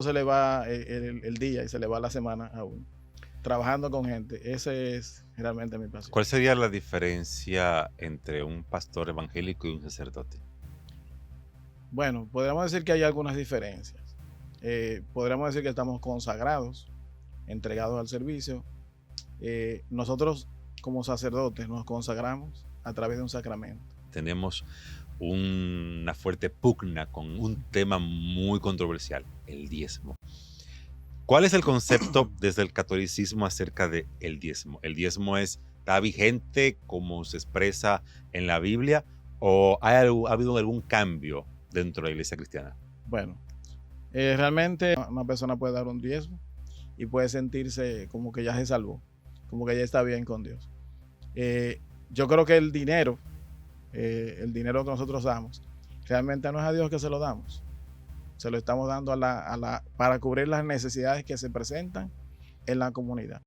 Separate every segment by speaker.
Speaker 1: se le va el día y se le va la semana a uno, trabajando con gente. Ese es realmente mi pasión.
Speaker 2: ¿Cuál sería la diferencia entre un pastor evangélico y un sacerdote?
Speaker 1: Bueno, podríamos decir que hay algunas diferencias. Podríamos decir que estamos consagrados, entregados al servicio. Nosotros como sacerdotes nos consagramos a través de un sacramento.
Speaker 2: Tenemos una fuerte pugna con un tema muy controversial, el diezmo. ¿Cuál es el concepto desde el catolicismo acerca del diezmo? ¿El diezmo está vigente como se expresa en la Biblia o ha habido algún cambio dentro de la iglesia cristiana?
Speaker 1: Bueno, realmente una persona puede dar un diezmo y puede sentirse como que ya se salvó, como que ya está bien con Dios. Yo creo que el dinero que nosotros damos, realmente no es a Dios que se lo damos. Se lo estamos dando para cubrir las necesidades que se presentan en la comunidad.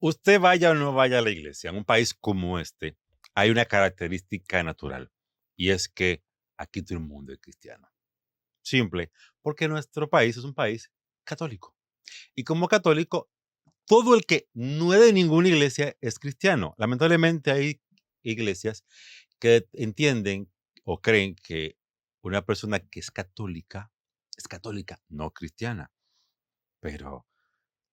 Speaker 2: Usted vaya o no vaya a la iglesia, en un país como este, hay una característica natural y es que aquí todo el mundo es cristiano. Simple, porque nuestro país es un país católico. Y como católico, todo el que no es de ninguna iglesia es cristiano. Lamentablemente hay iglesias que entienden o creen que una persona que es católica, no cristiana. Pero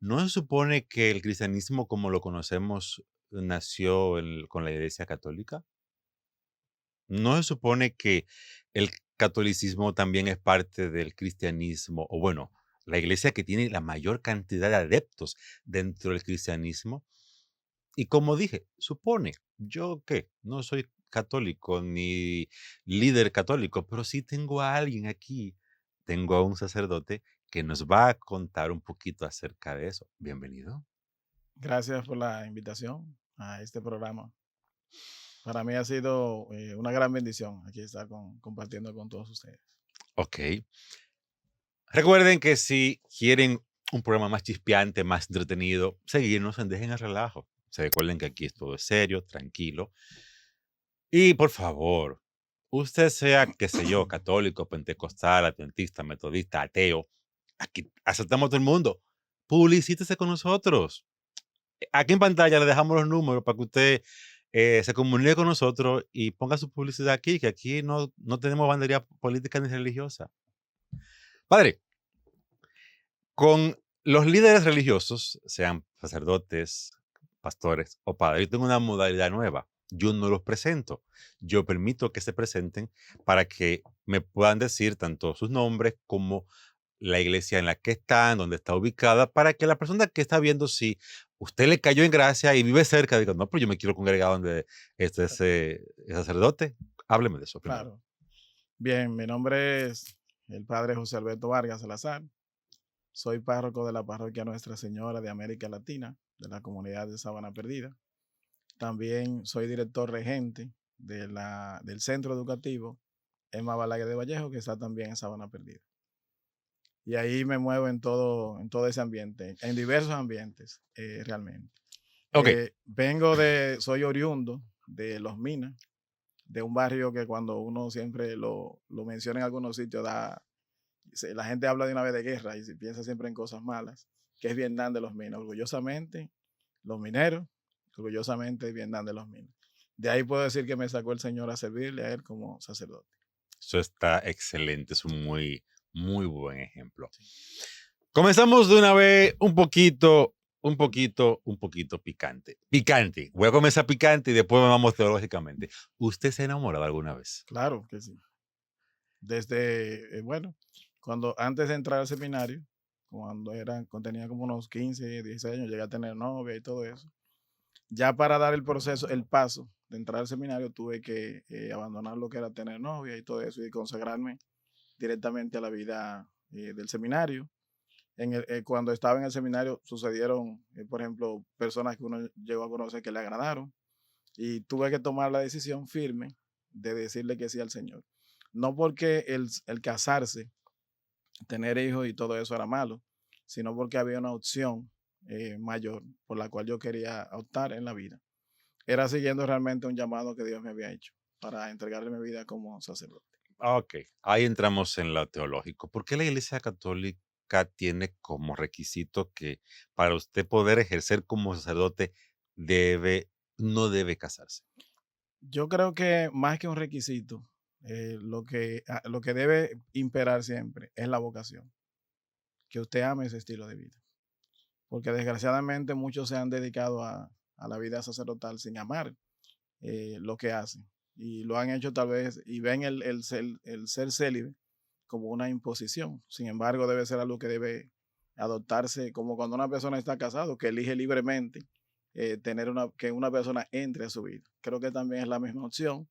Speaker 2: ¿no se supone que el cristianismo como lo conocemos nació con la iglesia católica? ¿No se supone que el catolicismo también es parte del cristianismo? O bueno, la iglesia que tiene la mayor cantidad de adeptos dentro del cristianismo. Y como dije, supone, yo qué, no soy católico ni líder católico, pero sí tengo a alguien aquí, tengo a un sacerdote que nos va a contar un poquito acerca de eso. Bienvenido.
Speaker 1: Gracias por la invitación a este programa. Para mí ha sido una gran bendición aquí estar compartiendo con todos ustedes.
Speaker 2: Ok. Recuerden que si quieren un programa más chispeante, más entretenido, seguirnos en Dejen el Relajo. Se recuerden que aquí es todo serio, tranquilo. Y por favor, usted sea, qué sé yo, católico, pentecostal, adventista, metodista, ateo, aquí aceptamos a todo el mundo. Publicítese con nosotros. Aquí en pantalla le dejamos los números para que usted se comunique con nosotros y ponga su publicidad aquí, que aquí no tenemos bandería política ni religiosa. Padre, con los líderes religiosos, sean sacerdotes, pastores o padres, yo tengo una modalidad nueva. Yo no los presento. Yo permito que se presenten para que me puedan decir tanto sus nombres como la iglesia en la que están, dónde está ubicada, para que la persona que está viendo si usted le cayó en gracia y vive cerca, diga, no, pero yo me quiero congregar donde este ese sacerdote. Hábleme de eso primero.
Speaker 1: Claro. Bien, mi nombre es el padre José Alberto Vargas Salazar. Soy párroco de la parroquia Nuestra Señora de América Latina, de la comunidad de Sabana Perdida. También soy director regente del centro educativo Emma Balaguer de Vallejo, que está también en Sabana Perdida. Y ahí me muevo en todo ese ambiente, en diversos ambientes, realmente.
Speaker 2: Ok,
Speaker 1: Soy oriundo de Los Minas, de un barrio que cuando uno siempre lo menciona en algunos sitios, la gente habla de una vez de guerra y se piensa siempre en cosas malas, que es Vietnam de Los Minas. Orgullosamente, los mineros, orgullosamente Vietnam de Los Minas. De ahí puedo decir que me sacó el Señor a servirle a Él como sacerdote.
Speaker 2: eso está excelente, es un muy buen ejemplo.
Speaker 1: Sí.
Speaker 2: Comenzamos de una vez un poquito picante. Picante. Voy a comenzar picante y después vamos teológicamente. ¿Usted se ha enamorado alguna vez?
Speaker 1: Claro que sí. Bueno, antes de entrar al seminario, cuando tenía como unos 15, 16 años, llegué a tener novia y todo eso. Ya para dar el paso de entrar al seminario, tuve que abandonar lo que era tener novia y todo eso y consagrarme directamente a la vida del seminario. Cuando estaba en el seminario sucedieron, por ejemplo, personas que uno llegó a conocer que le agradaron y tuve que tomar la decisión firme de decirle que sí al Señor. No porque el casarse, tener hijos y todo eso era malo, sino porque había una opción mayor por la cual yo quería optar en la vida. Era siguiendo realmente un llamado que Dios me había hecho para entregarle mi vida como sacerdote.
Speaker 2: Ok, ahí entramos en lo teológico. ¿Por qué la Iglesia Católica tiene como requisito que para usted poder ejercer como sacerdote debe, no debe casarse?
Speaker 1: Yo creo que más que un requisito, lo que debe imperar siempre es la vocación, que usted ame ese estilo de vida. Porque desgraciadamente muchos se han dedicado a la vida sacerdotal sin amar lo que hacen. Y lo han hecho tal vez y ven el ser célibe como una imposición. Sin embargo, debe ser algo que debe adoptarse como cuando una persona está casado, que elige libremente que una persona entre a su vida. Creo que también es la misma opción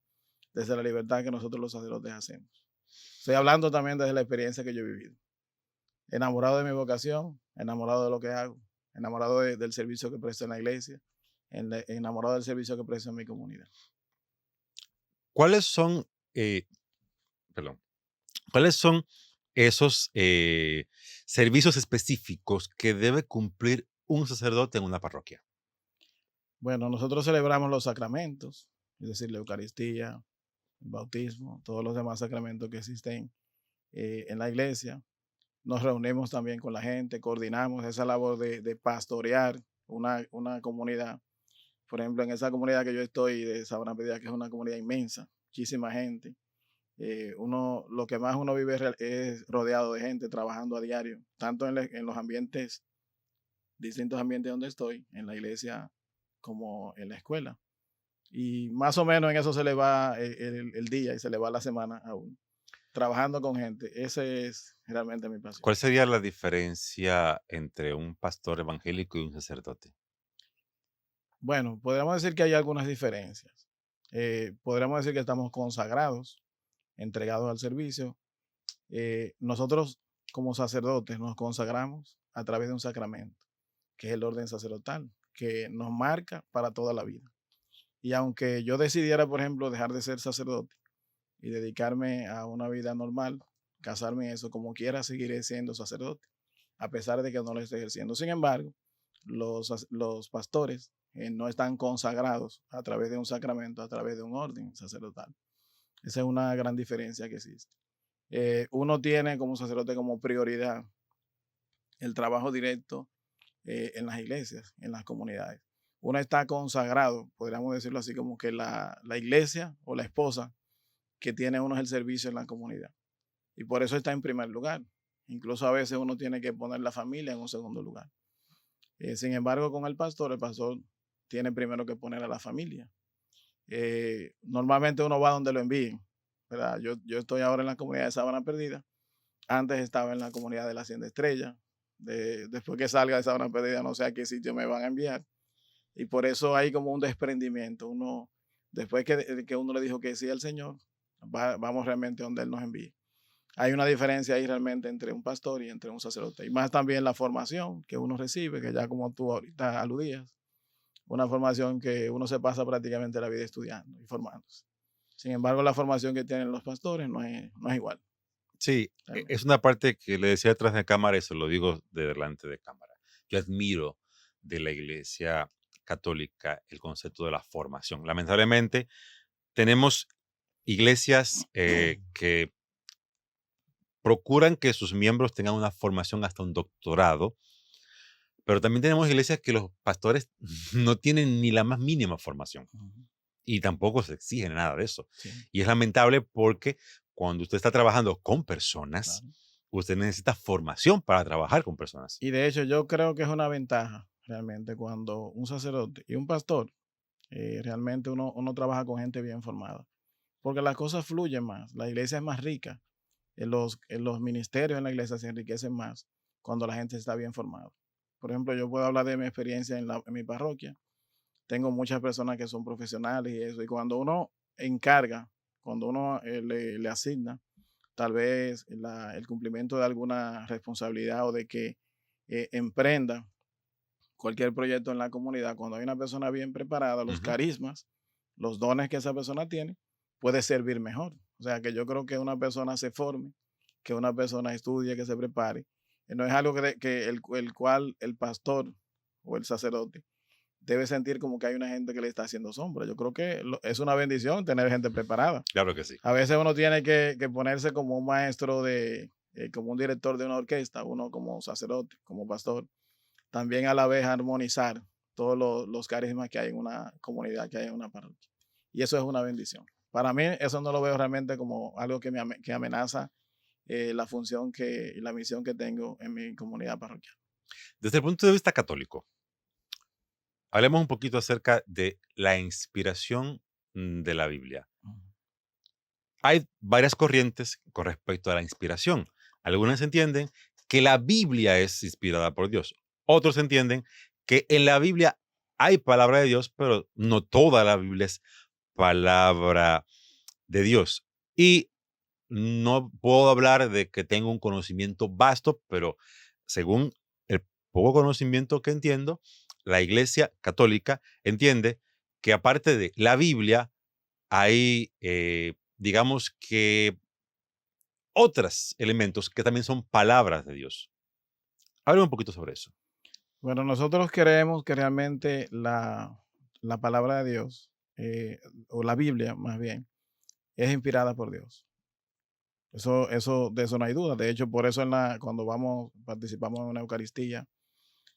Speaker 1: desde la libertad que nosotros los sacerdotes hacemos. Estoy hablando también desde la experiencia que yo he vivido. Enamorado de mi vocación, enamorado de lo que hago, enamorado del servicio que presto en la iglesia, enamorado del servicio que presto en mi comunidad.
Speaker 2: ¿Cuáles son, perdón, cuáles son esos servicios específicos que debe cumplir un sacerdote en una parroquia?
Speaker 1: Bueno, nosotros celebramos los sacramentos, es decir, la Eucaristía, el bautismo, todos los demás sacramentos que existen en la iglesia. Nos reunimos también con la gente, coordinamos esa labor de pastorear una comunidad. Por ejemplo, en esa comunidad que yo estoy de Sabana Perdida, que es una comunidad inmensa, muchísima gente. Lo que más uno vive es rodeado de gente, trabajando a diario, tanto en los ambientes, distintos ambientes donde estoy, en la iglesia como en la escuela. Y más o menos en eso se le va el día y se le va la semana a uno, trabajando con gente. Ese es realmente mi pasión.
Speaker 2: ¿Cuál sería la diferencia entre un pastor evangélico y un sacerdote?
Speaker 1: Bueno, podríamos decir que hay algunas diferencias. Podríamos decir que estamos consagrados, entregados al servicio. Nosotros como sacerdotes nos consagramos a través de un sacramento, que es el orden sacerdotal, que nos marca para toda la vida. Y aunque yo decidiera, por ejemplo, dejar de ser sacerdote y dedicarme a una vida normal, casarme en eso, como quiera, seguiré siendo sacerdote, a pesar de que no lo esté ejerciendo. Sin embargo, los pastores no están consagrados a través de un sacramento, a través de un orden sacerdotal. Esa es una gran diferencia que existe. Uno tiene como sacerdote como prioridad el trabajo directo en las iglesias, en las comunidades. Uno está consagrado, podríamos decirlo así, como que la iglesia o la esposa que tiene uno es el servicio en la comunidad. Y por eso está en primer lugar. Incluso a veces uno tiene que poner la familia en un segundo lugar. Sin embargo, con el pastor tiene primero que poner a la familia. Normalmente uno va donde lo envíen. ¿Verdad? Yo estoy ahora en la comunidad de Sabana Perdida. Antes estaba en la comunidad de la Hacienda Estrella. Después que salga de Sabana Perdida, no sé a qué sitio me van a enviar. Y por eso hay como un desprendimiento. Después que uno le dijo que sí al Señor, vamos realmente donde Él nos envíe. Hay una diferencia ahí realmente entre un pastor y entre un sacerdote. Y más también la formación que uno recibe, que ya como tú ahorita aludías, una formación que uno se pasa prácticamente la vida estudiando y formándose. Sin embargo, la formación que tienen los pastores no es igual,
Speaker 2: Sí,
Speaker 1: realmente.
Speaker 2: es una parte que le decía detrás de cámara y se lo digo de delante de cámara. Yo admiro de la Iglesia Católica el concepto de la formación. Lamentablemente, tenemos iglesias que procuran que sus miembros tengan una formación hasta un doctorado, pero también tenemos iglesias que los pastores no tienen ni la más mínima formación
Speaker 1: Ujú.
Speaker 2: y tampoco se exige nada de eso.
Speaker 1: Sí,
Speaker 2: Y es lamentable porque cuando usted está trabajando con personas,
Speaker 1: claro.
Speaker 2: usted necesita formación para trabajar con personas.
Speaker 1: Y de hecho, yo creo que es una ventaja realmente cuando un sacerdote y un pastor, realmente uno trabaja con gente bien formada, porque las cosas fluyen más, la iglesia es más rica, en los ministerios en la iglesia se enriquecen más cuando la gente está bien formada. Por ejemplo, yo puedo hablar de mi experiencia en mi parroquia. Tengo muchas personas que son profesionales y eso, y cuando uno encarga, cuando uno le asigna tal vez el cumplimiento de alguna responsabilidad o de que emprenda cualquier proyecto en la comunidad, cuando hay una persona bien preparada, los
Speaker 2: Ujú.
Speaker 1: carismas, los dones que esa persona tiene, puede servir mejor. O sea, que yo creo que una persona se forme, que una persona estudie, que se prepare. No es algo que el cual el pastor o el sacerdote debe sentir como que hay una gente que le está haciendo sombra. Yo creo que es una bendición tener gente preparada.
Speaker 2: Claro que sí.
Speaker 1: A veces uno tiene que ponerse como un maestro como un director de una orquesta, uno como sacerdote, como pastor, también a la vez armonizar todos los carismas que hay en una comunidad, que hay en una parroquia. Y eso es una bendición. Para mí, eso no lo veo realmente como algo que amenaza la función y la misión que tengo en mi comunidad parroquial.
Speaker 2: Desde el punto de vista católico, hablemos un poquito acerca de la inspiración de la Biblia. Hay varias corrientes con respecto a la inspiración. Algunas entienden que la Biblia es inspirada por Dios. Otros entienden que en la Biblia hay palabra de Dios, pero no toda la Biblia es palabra de Dios. Y no puedo hablar de que tengo un conocimiento vasto, pero según el poco conocimiento que entiendo, la Iglesia Católica entiende que aparte de la Biblia, hay, digamos que otros elementos que también son palabras de Dios. Háblame un poquito sobre eso.
Speaker 1: Bueno, nosotros creemos que realmente la palabra de Dios, o la Biblia más bien, es inspirada por Dios. De eso no hay duda. De hecho, por eso cuando participamos en una Eucaristía,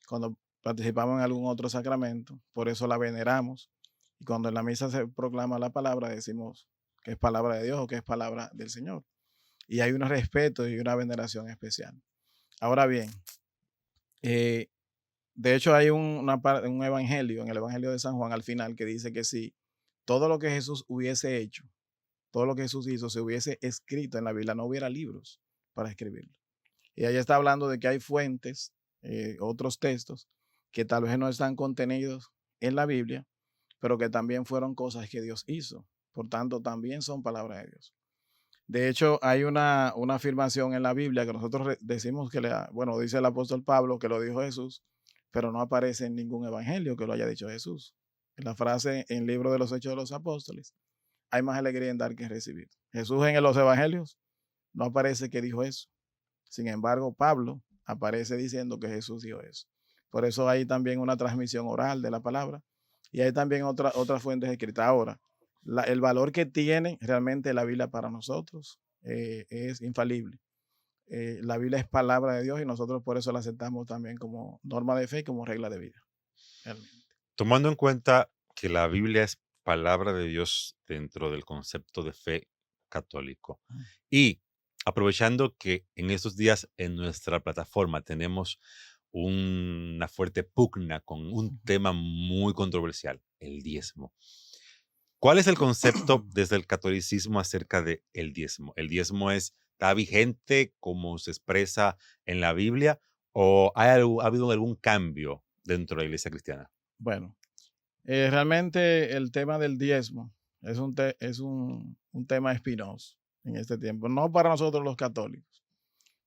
Speaker 1: cuando participamos en algún otro sacramento, por eso la veneramos. Y cuando en la misa se proclama la palabra, decimos que es palabra de Dios o que es palabra del Señor. Y hay un respeto y una veneración especial. Ahora bien, eh, de hecho hay un evangelio, en el Evangelio de San Juan al final, que dice que si todo lo que Jesús hubiese hecho, todo lo que Jesús hizo, se hubiese escrito en la Biblia, no hubiera libros para escribirlo. Y ahí está hablando de que hay fuentes, otros textos, que tal vez no están contenidos en la Biblia, pero que también fueron cosas que Dios hizo. Por tanto, también son palabras de Dios. De hecho, hay una afirmación en la Biblia que nosotros decimos bueno, dice el apóstol Pablo que lo dijo Jesús, pero no aparece en ningún evangelio que lo haya dicho Jesús. En la frase en el libro de los Hechos de los Apóstoles, hay más alegría en dar que en recibir. Jesús en los evangelios no aparece que dijo eso. Sin embargo, Pablo aparece diciendo que Jesús dijo eso. Por eso hay también una transmisión oral de la palabra y hay también otras fuentes escritas. Ahora, el valor que tiene realmente la Biblia para nosotros es infalible. La Biblia es palabra de Dios y nosotros por eso la aceptamos también como norma de fe y como regla de vida. Realmente.
Speaker 2: Tomando en cuenta que la Biblia es palabra de Dios dentro del concepto de fe católico y aprovechando que en estos días en nuestra plataforma tenemos una fuerte pugna con un tema muy controversial, el diezmo. ¿Cuál es el concepto desde el catolicismo acerca de el diezmo? ¿El diezmo está vigente como se expresa en la Biblia o ha habido algún cambio dentro de la iglesia cristiana?
Speaker 1: Bueno, realmente el tema del diezmo es un tema espinoso en este tiempo, no para nosotros los católicos,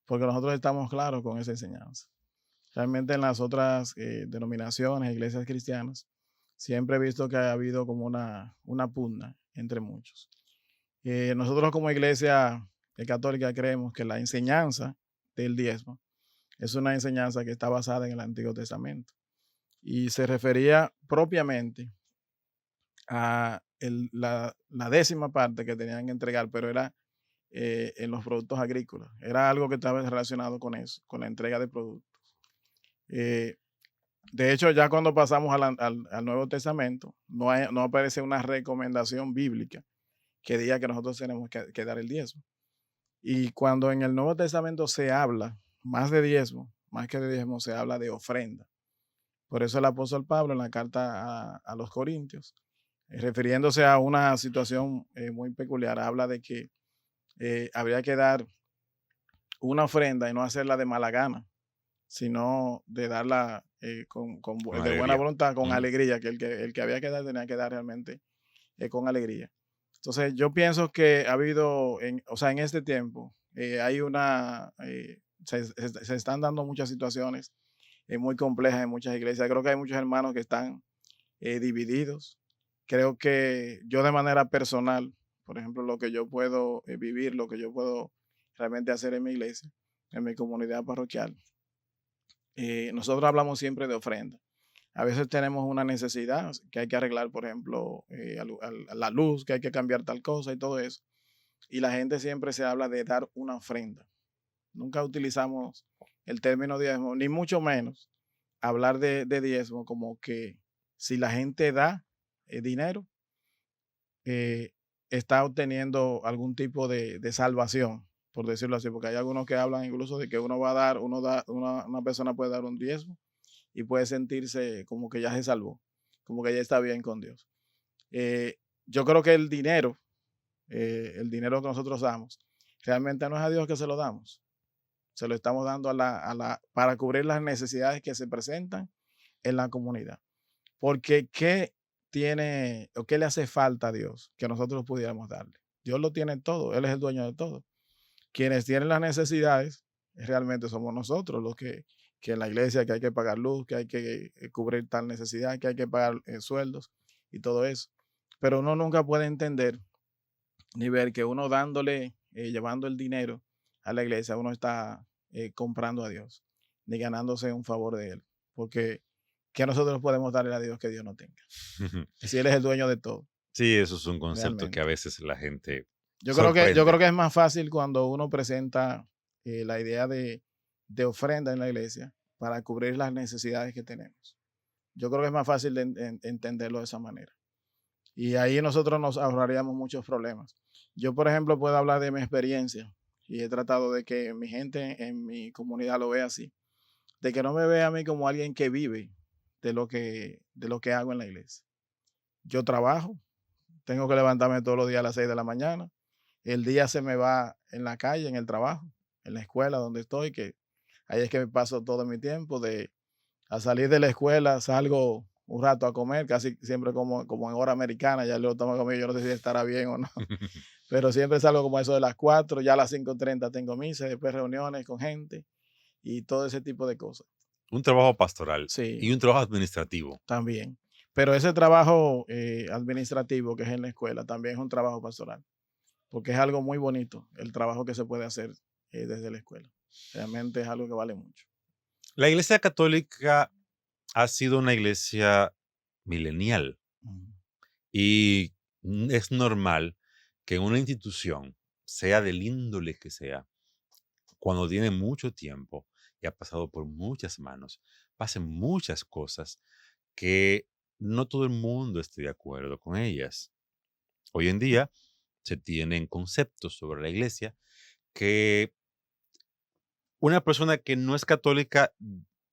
Speaker 1: porque nosotros estamos claros con esa enseñanza. Realmente en las otras denominaciones, iglesias cristianas, siempre he visto que ha habido como una pugna entre muchos. Nosotros como iglesia católica creemos que la enseñanza del diezmo es una enseñanza que está basada en el Antiguo Testamento y se refería propiamente a la décima parte que tenían que entregar, pero era en los productos agrícolas. Era algo que estaba relacionado con eso, con la entrega de productos. Eh, de hecho, ya cuando pasamos al Nuevo Testamento, no aparece una recomendación bíblica que diga que nosotros tenemos que dar el diezmo. Y cuando en el Nuevo Testamento se habla más de diezmo, más que de diezmo, se habla de ofrenda. Por eso el apóstol Pablo en la carta a los Corintios, refiriéndose a una situación muy peculiar, habla de que habría que dar una ofrenda y no hacerla de mala gana, sino de darla
Speaker 2: Con
Speaker 1: de buena
Speaker 2: alegría.
Speaker 1: voluntad, con
Speaker 2: Ujú.
Speaker 1: alegría, que el que había que dar tenía que dar realmente con alegría. Entonces, yo pienso que ha habido, o sea, en este tiempo, hay se están dando muchas situaciones muy complejas en muchas iglesias. Creo que hay muchos hermanos que están divididos. Creo que yo de manera personal, por ejemplo, lo que yo puedo vivir, lo que yo puedo realmente hacer en mi iglesia, en mi comunidad parroquial, nosotros hablamos siempre de ofrenda. A veces tenemos una necesidad que hay que arreglar, por ejemplo, la luz, que hay que cambiar tal cosa y todo eso. Y la gente siempre se habla de dar una ofrenda. Nunca utilizamos el término diezmo, ni mucho menos hablar de diezmo como que si la gente da dinero, eh, está obteniendo algún tipo de salvación, por decirlo así, porque hay algunos que hablan incluso de que uno va a dar, una persona puede dar un diezmo y puede sentirse como que ya se salvó, como que ya está bien con Dios. Yo creo que el dinero que nosotros damos, realmente no es a Dios que se lo damos, se lo estamos dando para cubrir las necesidades que se presentan en la comunidad. Porque ¿qué tiene o qué le hace falta a Dios que nosotros pudiéramos darle? Dios lo tiene todo, Él es el dueño de todo. Quienes tienen las necesidades realmente somos nosotros, los que en la iglesia que hay que pagar luz, que hay que cubrir tal necesidad, que hay que pagar sueldos y todo eso. Pero uno nunca puede entender ni ver que uno dándole, llevando el dinero a la iglesia, uno está comprando a Dios, ni ganándose un favor de Él. Porque ¿qué nosotros podemos darle a Dios que Dios no tenga? Si Él es el dueño de todo,
Speaker 2: Sí, eso es un concepto que a
Speaker 1: realmente.
Speaker 2: veces la gente
Speaker 1: Yo creo
Speaker 2: sorprende.
Speaker 1: que es más fácil cuando uno presenta la idea de ofrenda en la iglesia para cubrir las necesidades que tenemos. Yo creo que es más fácil de entenderlo de esa manera. Y ahí nosotros nos ahorraríamos muchos problemas. Yo, por ejemplo, puedo hablar de mi experiencia y he tratado de que mi gente en mi comunidad lo vea así, de que no me vea a mí como alguien que vive de lo que hago en la iglesia. Yo trabajo, tengo que levantarme todos los días a las 6 de la mañana. El día se me va en la calle, en el trabajo, en la escuela donde estoy, que ahí es que me paso todo mi tiempo. A salir de la escuela salgo un rato a comer, casi siempre como en hora americana, ya luego tomo conmigo, yo no sé si estará bien o no, pero siempre salgo como eso de las 4, ya a las 5:30 tengo misa, después reuniones con gente y todo ese tipo de cosas.
Speaker 2: Un trabajo pastoral
Speaker 1: Sí,
Speaker 2: y un trabajo administrativo.
Speaker 1: también. Pero ese trabajo administrativo que es en la escuela también es un trabajo pastoral, porque es algo muy bonito el trabajo que se puede hacer desde la escuela. Realmente es algo que vale mucho.
Speaker 2: La Iglesia Católica ha sido una iglesia milenial
Speaker 1: Ujú.
Speaker 2: y es normal que una institución, sea del índole que sea, cuando tiene mucho tiempo y ha pasado por muchas manos, pasen muchas cosas que no todo el mundo esté de acuerdo con ellas. Hoy en día se tienen conceptos sobre la iglesia que una persona que no es católica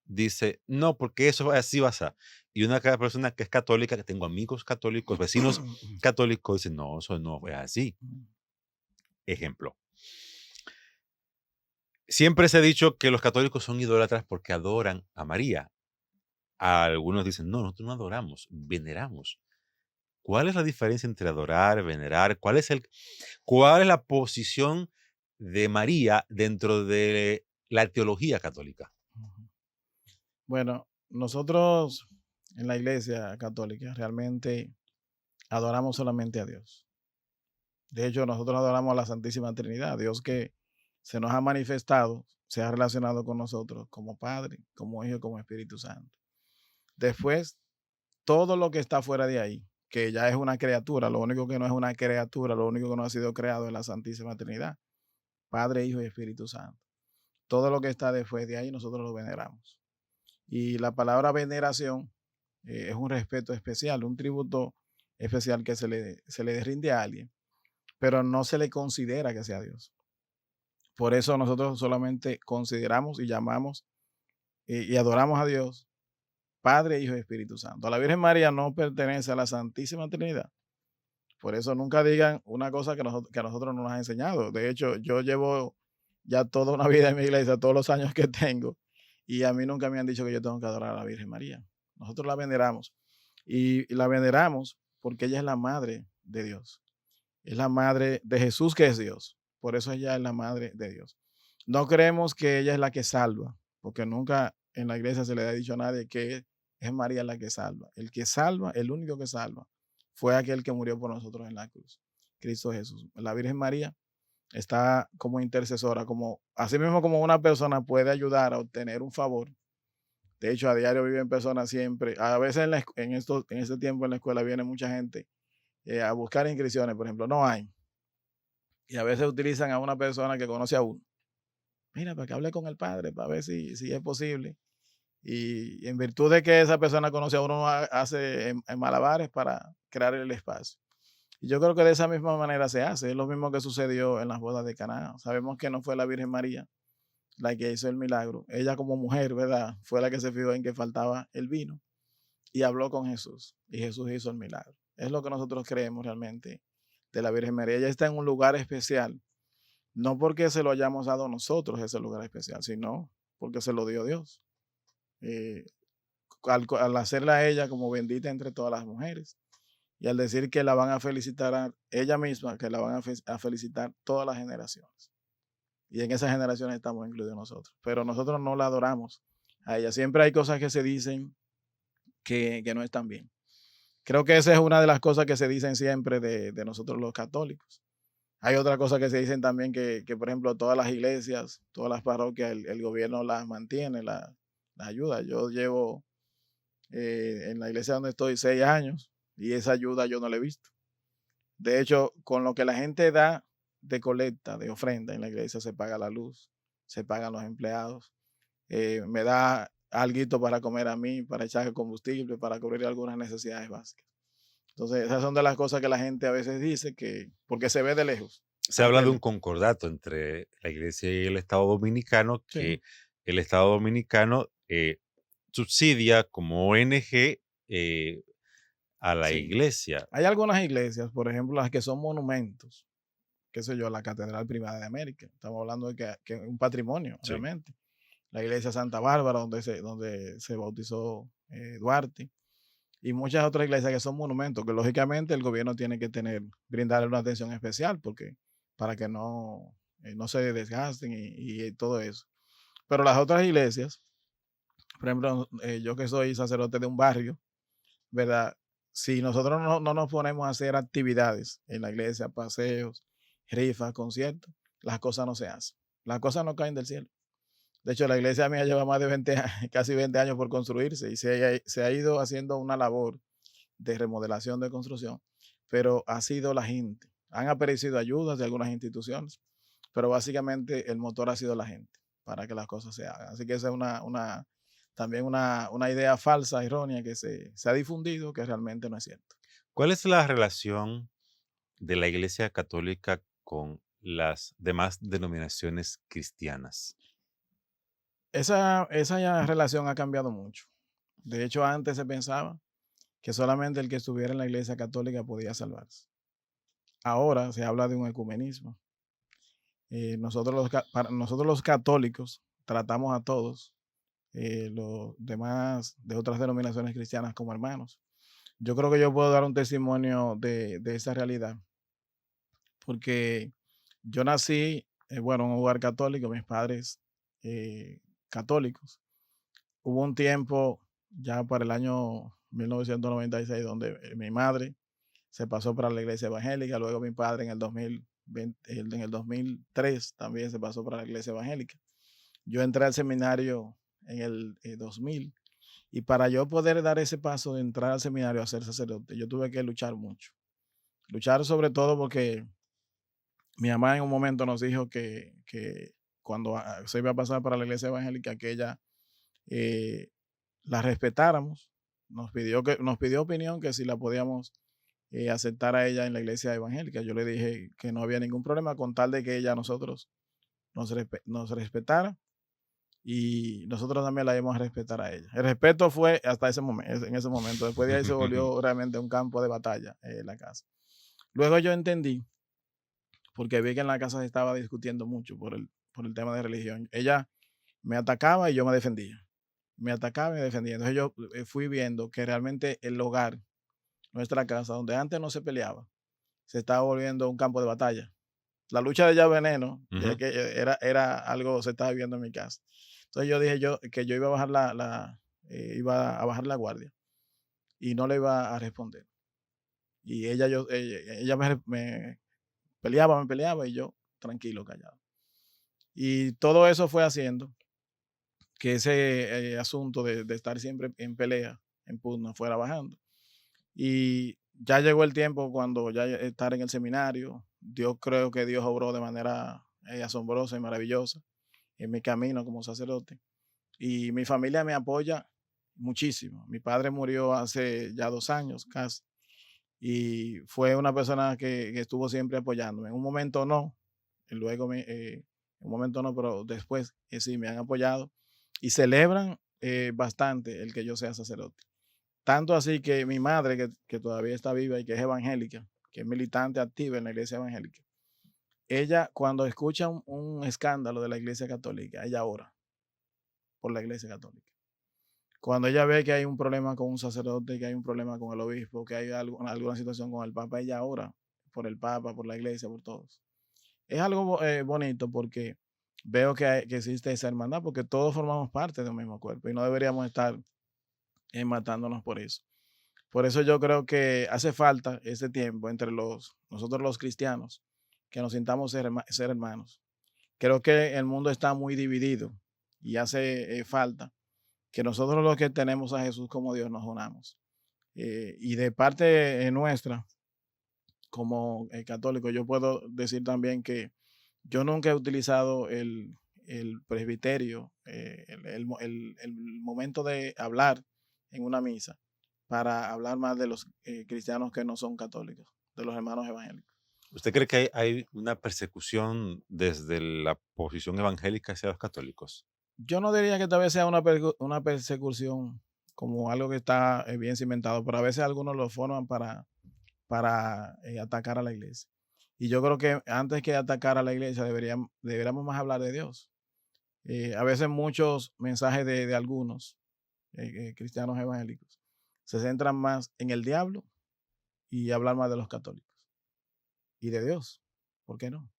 Speaker 2: dice, no, porque eso así va a ser. Y una persona que es católica, que tengo amigos católicos, vecinos católicos, dicen, no, eso no es así. Ejemplo. Siempre se ha dicho que los católicos son idólatras porque adoran a María. Algunos dicen, no, nosotros no adoramos, veneramos. ¿Cuál es la diferencia entre adorar, venerar? ¿Cuál es la posición de María dentro de la teología católica?
Speaker 1: Bueno, nosotros en la iglesia católica realmente adoramos solamente a Dios. De hecho, nosotros adoramos a la Santísima Trinidad, Dios que se nos ha manifestado, se ha relacionado con nosotros como Padre, como Hijo, como Espíritu Santo. Después, todo lo que está fuera de ahí, que ya es una criatura, lo único que no es una criatura, lo único que no ha sido creado es la Santísima Trinidad, Padre, Hijo y Espíritu Santo. Todo lo que está después de ahí nosotros lo veneramos. Y la palabra veneración es un respeto especial, un tributo especial que se le rinde a alguien, pero no se le considera que sea Dios. Por eso nosotros solamente consideramos y llamamos y adoramos a Dios, Padre, Hijo y Espíritu Santo. La Virgen María no pertenece a la Santísima Trinidad. Por eso nunca digan una cosa que a nosotros no nos ha enseñado. De hecho, yo llevo ya toda una vida en mi iglesia, todos los años que tengo, y a mí nunca me han dicho que yo tengo que adorar a la Virgen María. Nosotros la veneramos y la veneramos porque ella es la madre de Dios. es la madre de Jesús, que es Dios. Por eso ella es la madre de Dios. No creemos que ella es la que salva, porque nunca en la iglesia se le ha dicho a nadie que es María la que salva. El que salva, el único que salva, fue aquel que murió por nosotros en la cruz, Cristo Jesús. La Virgen María está como intercesora, como así mismo como una persona puede ayudar a obtener un favor. De hecho, a diario viven personas siempre. A veces en este tiempo en la escuela viene mucha gente a buscar inscripciones, por ejemplo, no hay. Y a veces utilizan a una persona que conoce a uno. Mira, para que hable con el padre, para ver si es posible. Y en virtud de que esa persona conoce a uno, hace en malabares para crear el espacio. Y yo creo que de esa misma manera se hace. Es lo mismo que sucedió en las bodas de Caná. Sabemos que no fue la Virgen María la que hizo el milagro. Ella como mujer, ¿verdad? Fue la que se fijó en que faltaba el vino y habló con Jesús. Y Jesús hizo el milagro. Es lo que nosotros creemos realmente de la Virgen María. Ella está en un lugar especial. No porque se lo hayamos dado nosotros ese lugar especial, sino porque se lo dio Dios. Eh, al hacerla a ella como bendita entre todas las mujeres y al decir que la van a felicitar a ella misma, que la van a felicitar todas las generaciones. Y en esas generaciones estamos incluidos nosotros. Pero nosotros no la adoramos a ella. Siempre hay cosas que se dicen que no están bien. Creo que esa es una de las cosas que se dicen siempre de nosotros los católicos. Hay otra cosa que se dicen también que, por ejemplo, todas las iglesias, todas las parroquias, el gobierno las mantiene, las ayuda. Yo llevo en la iglesia donde estoy 6 años y esa ayuda yo no la he visto. De hecho, con lo que la gente da de colecta, de ofrenda en la iglesia, se paga la luz, se pagan los empleados, me da algo para comer a mí, para echar combustible, para cubrir algunas necesidades básicas. Entonces, esas son de las cosas que la gente a veces dice que, porque se ve de lejos.
Speaker 2: Se habla de un
Speaker 1: Aunque,
Speaker 2: concordato entre la iglesia y el Estado dominicano,
Speaker 1: sí,
Speaker 2: que el Estado dominicano subsidia como ONG a la
Speaker 1: sí.
Speaker 2: iglesia.
Speaker 1: Hay algunas iglesias, por ejemplo, las que son monumentos, qué sé yo, la Catedral Primada de América. Estamos hablando de que es un patrimonio,
Speaker 2: Sí.
Speaker 1: realmente. La iglesia Santa Bárbara, donde se bautizó Duarte. Y muchas otras iglesias que son monumentos, que lógicamente el gobierno tiene que brindarle una atención especial, porque para que no se desgasten y todo eso. Pero las otras iglesias, por ejemplo, yo que soy sacerdote de un barrio, ¿verdad? Si nosotros no nos ponemos a hacer actividades en la iglesia, paseos, rifas, conciertos, las cosas no se hacen. Las cosas no caen del cielo. De hecho, la iglesia mía lleva más de 20 años, casi 20 años por construirse y se ha ido haciendo una labor de remodelación, de construcción, pero ha sido la gente. Han aparecido ayudas de algunas instituciones, pero básicamente el motor ha sido la gente para que las cosas se hagan. Así que esa es también una idea falsa, errónea, que se ha difundido, que realmente no es cierto.
Speaker 2: ¿Cuál es la relación de la Iglesia Católica con las demás denominaciones cristianas?
Speaker 1: Esa ya relación ha cambiado mucho. De hecho, antes se pensaba que solamente el que estuviera en la iglesia católica podía salvarse. Ahora se habla de un ecumenismo. Nosotros los católicos tratamos a todos los demás de otras denominaciones cristianas como hermanos. Yo creo que yo puedo dar un testimonio de esa realidad, porque yo nací, bueno, en un hogar católico, mis padres católicos. Hubo un tiempo, ya para el año 1996, donde mi madre se pasó para la iglesia evangélica, luego mi padre en el 2020, en el 2003 también se pasó para la iglesia evangélica. Yo entré al seminario en el 2000 y para yo poder dar ese paso de entrar al seminario a ser sacerdote, yo tuve que luchar mucho. Luchar sobre todo porque mi mamá en un momento nos dijo que cuando se iba a pasar para la iglesia evangélica, que ella eh, la respetáramos. Nos pidió opinión que si la podíamos aceptar a ella en la iglesia evangélica. Yo le dije que no había ningún problema con tal de que ella a nosotros nos respetara y nosotros también la íbamos a respetar a ella. El respeto fue hasta ese momento, en ese momento. Después de ahí se volvió realmente un campo de batalla la casa. Luego yo entendí, porque vi que en la casa se estaba discutiendo mucho por el tema de religión. Ella me atacaba y yo me defendía. Me atacaba y me defendía. Entonces yo fui viendo que realmente el hogar, nuestra casa, donde antes no se peleaba, se estaba volviendo un campo de batalla. La lucha de ya veneno, ya
Speaker 2: Ujú.
Speaker 1: que era algo, se estaba viviendo en mi casa. Entonces yo dije que yo iba a bajar iba a bajar la guardia y no le iba a responder. Y ella me peleaba y yo tranquilo, callado. Y todo eso fue haciendo que ese asunto de estar siempre en pelea, en pugna, fuera bajando. Y ya llegó el tiempo cuando ya estar en el seminario, creo que Dios obró de manera asombrosa y maravillosa en mi camino como sacerdote. Y mi familia me apoya muchísimo. Mi padre murió hace ya 2 años casi y fue una persona que estuvo siempre apoyándome. En un momento no, y luego en un momento no, pero después sí me han apoyado y celebran bastante el que yo sea sacerdote. Tanto así que mi madre, que todavía está viva y que es evangélica, que es militante activa en la iglesia evangélica, ella cuando escucha un escándalo de la iglesia católica, ella ora por la iglesia católica. Cuando ella ve que hay un problema con un sacerdote, que hay un problema con el obispo, que hay alguna situación con el papa, ella ora por el papa, por la iglesia, por todos. Es algo bonito porque veo que existe esa hermandad, porque todos formamos parte de un mismo cuerpo y no deberíamos estar matándonos por eso. Por eso yo creo que hace falta ese tiempo entre nosotros los cristianos, que nos sintamos ser hermanos. Creo que el mundo está muy dividido y hace falta que nosotros los que tenemos a Jesús como Dios nos unamos. Y de parte nuestra, como católico, yo puedo decir también que yo nunca he utilizado el presbiterio, el momento de hablar en una misa para hablar más de los cristianos que no son católicos, de los hermanos evangélicos.
Speaker 2: ¿Usted cree que hay una persecución desde la posición evangélica hacia los católicos?
Speaker 1: Yo no diría que tal vez sea una persecución como algo que está bien cimentado, pero a veces algunos lo forman para atacar a la iglesia. Y yo creo que antes que atacar a la iglesia deberíamos más hablar de Dios. A veces muchos mensajes de algunos cristianos evangélicos se centran más en el diablo y hablar más de los católicos y de Dios. ¿Por qué no?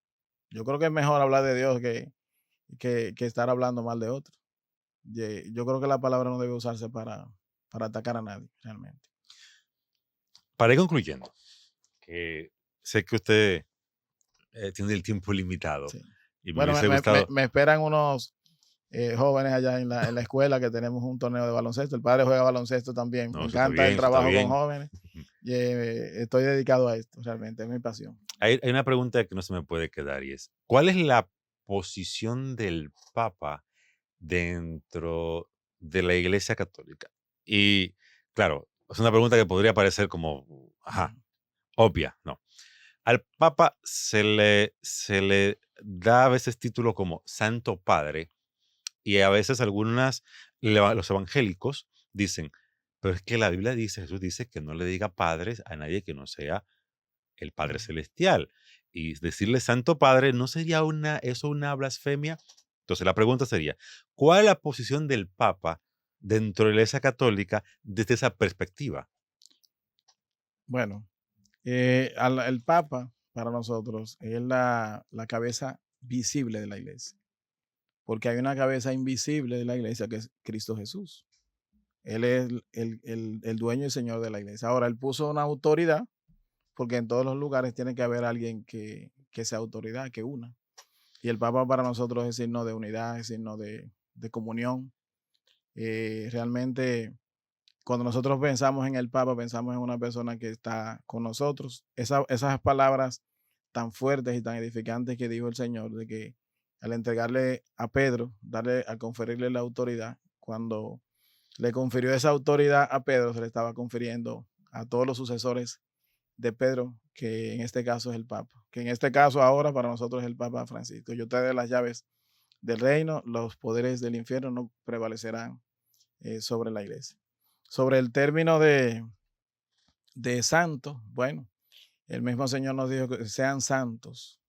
Speaker 1: Yo creo que es mejor hablar de Dios que estar hablando mal de otros. Yo creo que la palabra no debe usarse para atacar a nadie, realmente.
Speaker 2: Para ir concluyendo, que sé que usted tiene el tiempo limitado
Speaker 1: Sí.
Speaker 2: y me
Speaker 1: Bueno,
Speaker 2: hubiese gustado.
Speaker 1: me esperan unos jóvenes allá en la escuela que tenemos un torneo de baloncesto. El padre juega baloncesto también. Me
Speaker 2: No, eso está
Speaker 1: encanta el
Speaker 2: bien, eso está
Speaker 1: trabajo con
Speaker 2: bien.
Speaker 1: jóvenes y estoy dedicado a esto, realmente, es mi pasión.
Speaker 2: Hay una pregunta que no se me puede quedar y es, ¿cuál es la posición del Papa dentro de la Iglesia Católica? Y claro, es una pregunta que podría parecer como, ajá,
Speaker 1: Ujú.
Speaker 2: obvia, no. Al Papa se le da a veces título como Santo Padre y a veces los evangélicos dicen, pero es que la Biblia dice, Jesús dice que no le diga padres a nadie que no sea el Padre
Speaker 1: Ujú.
Speaker 2: Celestial. Y decirle Santo Padre, ¿no sería eso una blasfemia? Entonces la pregunta sería, ¿cuál es la posición del Papa dentro de la Iglesia Católica desde esa perspectiva?
Speaker 1: Bueno, el Papa para nosotros es la cabeza visible de la iglesia, porque hay una cabeza invisible de la iglesia que es Cristo Jesús. Él es el dueño y señor de la iglesia. Ahora, él puso una autoridad, porque en todos los lugares tiene que haber alguien que sea autoridad, que una. Y el Papa para nosotros es signo de unidad, es signo de comunión. Realmente, cuando nosotros pensamos en el Papa, pensamos en una persona que está con nosotros. Esas palabras tan fuertes y tan edificantes que dijo el Señor, de que al entregarle a Pedro, al conferirle la autoridad, cuando le confirió esa autoridad a Pedro, se le estaba confiriendo a todos los sucesores de Pedro, que en este caso es el Papa, que en este caso ahora para nosotros es el Papa Francisco. Yo te doy las llaves del reino, los poderes del infierno no prevalecerán sobre la iglesia. Sobre el término de santo, bueno, el mismo Señor nos dijo que sean santos,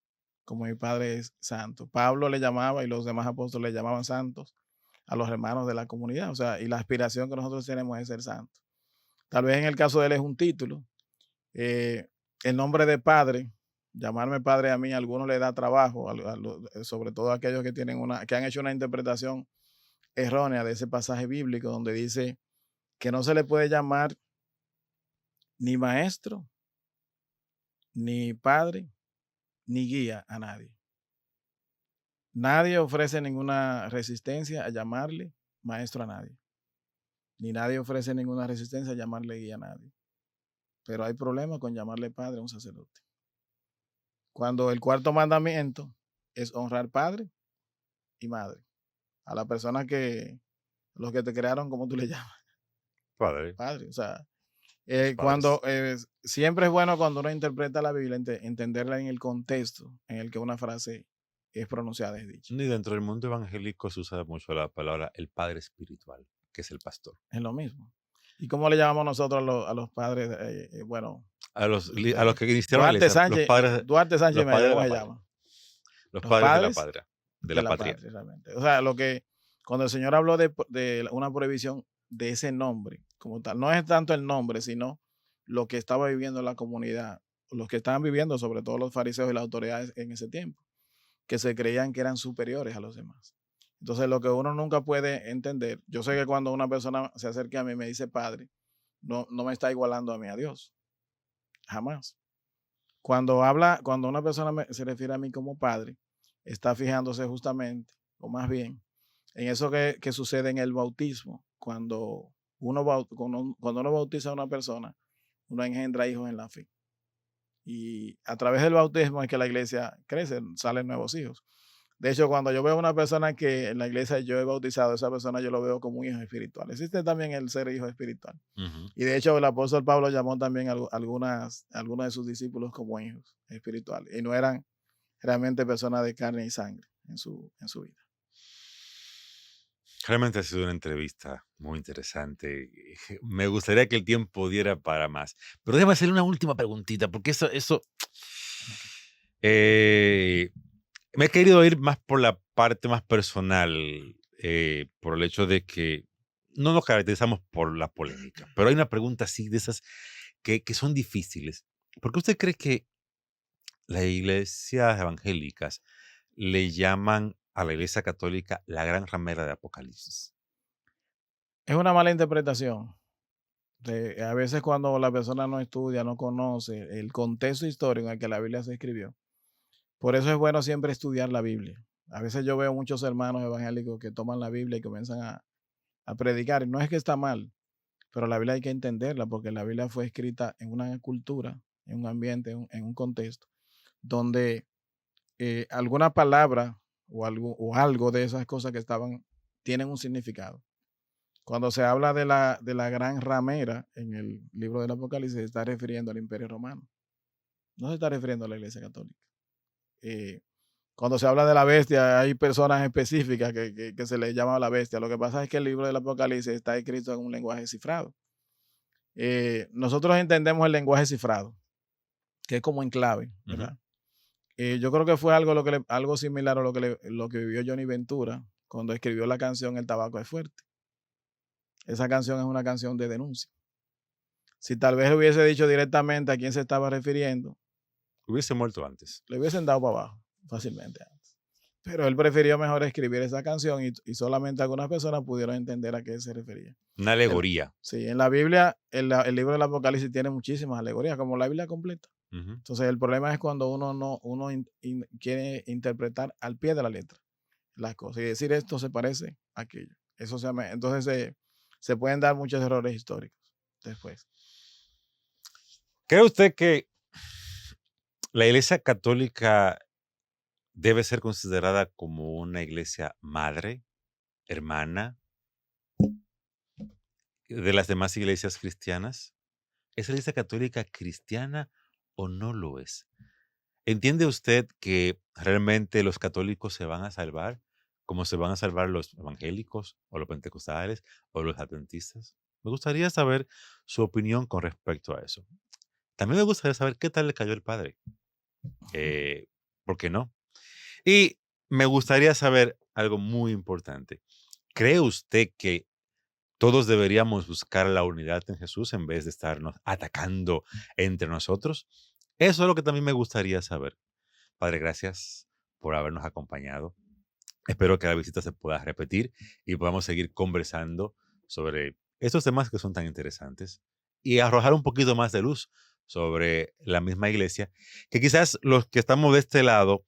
Speaker 1: como mi Padre es santo. Pablo le llamaba y los demás apóstoles le llamaban santos a los hermanos de la comunidad, o sea, y la aspiración que nosotros tenemos es ser santos. Tal vez en el caso de él es un título, el nombre de padre, llamarme padre a mí, a algunos le da trabajo, sobre todo a aquellos que que han hecho una interpretación errónea de ese pasaje bíblico donde dice que no se le puede llamar ni maestro, ni padre, ni guía a nadie. Nadie ofrece ninguna resistencia a llamarle maestro a nadie. Ni nadie ofrece ninguna resistencia a llamarle guía a nadie. Pero hay problema con llamarle padre a un sacerdote. Cuando el cuarto mandamiento es honrar padre y madre. A la persona los que te crearon, ¿cómo tú le llamas?
Speaker 2: Padre,
Speaker 1: Padre. O sea,
Speaker 2: los padres.
Speaker 1: siempre es bueno cuando uno interpreta la Biblia, entenderla en el contexto en el que una frase es pronunciada, es dicha.
Speaker 2: Ni dentro del mundo evangélico se usa mucho la palabra el padre espiritual, que es el pastor.
Speaker 1: Es lo mismo. ¿Y cómo le llamamos nosotros a los padres? Bueno,
Speaker 2: A los que iniciaron la iglesia,
Speaker 1: Duarte Sánchez
Speaker 2: los
Speaker 1: Mella,
Speaker 2: padres de
Speaker 1: ¿cómo
Speaker 2: la
Speaker 1: se
Speaker 2: patria.
Speaker 1: llama?
Speaker 2: Los
Speaker 1: Los
Speaker 2: padres
Speaker 1: padres
Speaker 2: de
Speaker 1: de
Speaker 2: la
Speaker 1: la
Speaker 2: patria.
Speaker 1: patria, realmente. O sea, cuando el Señor habló de una prohibición de ese nombre, como tal, no es tanto el nombre, sino lo que estaba viviendo la comunidad, los que estaban viviendo, sobre todo los fariseos y las autoridades en ese tiempo, que se creían que eran superiores a los demás. Entonces, lo que uno nunca puede entender, yo sé que cuando una persona se acerca a mí y me dice padre, no me está igualando a mí a Dios, jamás. Cuando una persona se refiere a mí como padre, está fijándose justamente, o más bien, en eso que sucede en el bautismo. Cuando uno bautiza a una persona, uno engendra hijos en la fe. Y a través del bautismo es que la iglesia crece, salen nuevos hijos. De hecho, cuando yo veo a una persona que en la iglesia yo he bautizado, esa persona yo lo veo como un hijo espiritual. Existe también el ser hijo espiritual.
Speaker 2: Ujú.
Speaker 1: Y de hecho, el apóstol Pablo llamó también a algunos de sus discípulos como hijos espirituales. Y no eran realmente personas de carne y sangre en su vida.
Speaker 2: Realmente ha sido una entrevista muy interesante. Me gustaría que el tiempo diera para más. Pero déjame hacerle una última preguntita, porque eso
Speaker 1: Ok.
Speaker 2: eh, me he querido ir más por la parte más personal, por el hecho de que no nos caracterizamos por la polémica. Pero hay una pregunta así de esas que son difíciles. ¿Por qué usted cree que las iglesias evangélicas le llaman a la iglesia católica la gran ramera de Apocalipsis?
Speaker 1: Es una mala interpretación. A veces cuando la persona no estudia, no conoce el contexto histórico en el que la Biblia se escribió. Por eso es bueno siempre estudiar la Biblia. A veces yo veo muchos hermanos evangélicos que toman la Biblia y comienzan a predicar. Y no es que está mal, pero la Biblia hay que entenderla porque la Biblia fue escrita en una cultura, en un ambiente, en un contexto, donde alguna palabra o algo de esas cosas que estaban tienen un significado. Cuando se habla de la gran ramera en el libro del Apocalipsis, se está refiriendo al Imperio Romano. No se está refiriendo a la Iglesia Católica. Eh, Cuando se habla de la bestia, hay personas específicas que se les llama la bestia. Lo que pasa es que el libro del Apocalipsis está escrito en un lenguaje cifrado. Nosotros entendemos el lenguaje cifrado, que es como en clave,
Speaker 2: Ujú.
Speaker 1: ¿verdad? Yo creo que fue algo similar a lo que vivió Johnny Ventura cuando escribió la canción El tabaco es fuerte. Esa canción es una canción de denuncia. Si tal vez hubiese dicho directamente a quién se estaba refiriendo,
Speaker 2: Hubiese muerto antes.
Speaker 1: le hubiesen dado para abajo fácilmente antes. Pero él prefirió mejor escribir esa canción y solamente algunas personas pudieron entender a qué se refería.
Speaker 2: Una alegoría.
Speaker 1: Sí, en la Biblia, el libro del Apocalipsis tiene muchísimas alegorías, como la Biblia completa.
Speaker 2: Ujú.
Speaker 1: Entonces, el problema es cuando uno quiere interpretar al pie de la letra las cosas y decir esto se parece a aquello. Entonces se pueden dar muchos errores históricos después.
Speaker 2: ¿Cree usted que la iglesia católica debe ser considerada como una iglesia madre, hermana de las demás iglesias cristianas? ¿Es la iglesia católica cristiana o no lo es? ¿Entiende usted que realmente los católicos se van a salvar como se van a salvar los evangélicos o los pentecostales o los adventistas? Me gustaría saber su opinión con respecto a eso. También me gustaría saber qué tal le cayó el padre. Eh, ¿Por qué no? Y me gustaría saber algo muy importante. ¿Cree usted que todos deberíamos buscar la unidad en Jesús en vez de estarnos atacando entre nosotros? Eso es lo que también me gustaría saber. Padre, gracias por habernos acompañado. Espero que la visita se pueda repetir y podamos seguir conversando sobre estos temas que son tan interesantes y arrojar un poquito más de luz sobre la misma iglesia, que quizás los que estamos de este lado,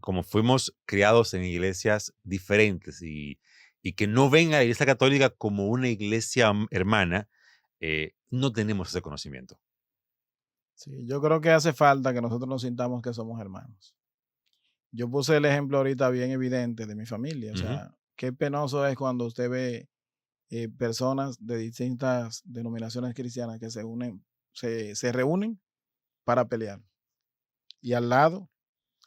Speaker 2: como fuimos criados en iglesias diferentes y que no ven a la iglesia católica como una iglesia hermana, no tenemos ese conocimiento.
Speaker 1: Sí, yo creo que hace falta que nosotros nos sintamos que somos hermanos. Yo puse el ejemplo ahorita bien evidente de mi familia, o
Speaker 2: Ujú,
Speaker 1: sea, qué penoso es cuando usted ve personas de distintas denominaciones cristianas que se reúnen para pelear. Y al lado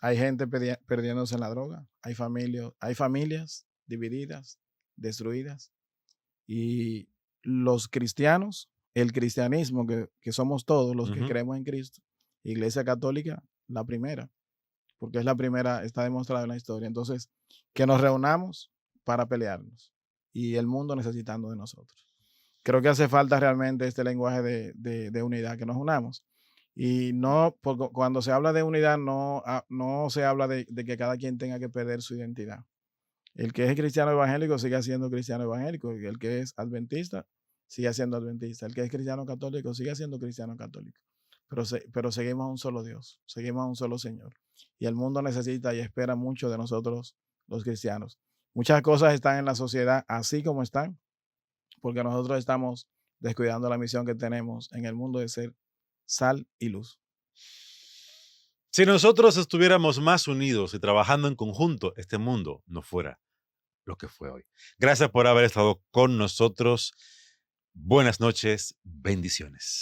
Speaker 1: hay gente perdiéndose en la droga, hay familias divididas, destruidas. Y los cristianos, el cristianismo que somos todos los que
Speaker 2: ujú.
Speaker 1: creemos en Cristo, Iglesia Católica, la primera, porque es la primera, está demostrado en la historia. Entonces, que nos reunamos para pelearnos y el mundo necesitando de nosotros. Creo que hace falta realmente este lenguaje de unidad, que nos unamos. Y no, cuando se habla de unidad, no se habla de que cada quien tenga que perder su identidad. El que es cristiano evangélico sigue siendo cristiano evangélico, y el que es adventista sigue siendo adventista, el que es cristiano católico sigue siendo cristiano católico. Pero seguimos a un solo Dios, seguimos a un solo Señor. Y el mundo necesita y espera mucho de nosotros los cristianos. Muchas cosas están en la sociedad así como están, porque nosotros estamos descuidando la misión que tenemos en el mundo de ser sal y luz.
Speaker 2: Si nosotros estuviéramos más unidos y trabajando en conjunto, este mundo no fuera lo que fue hoy. Gracias por haber estado con nosotros. Buenas noches, bendiciones.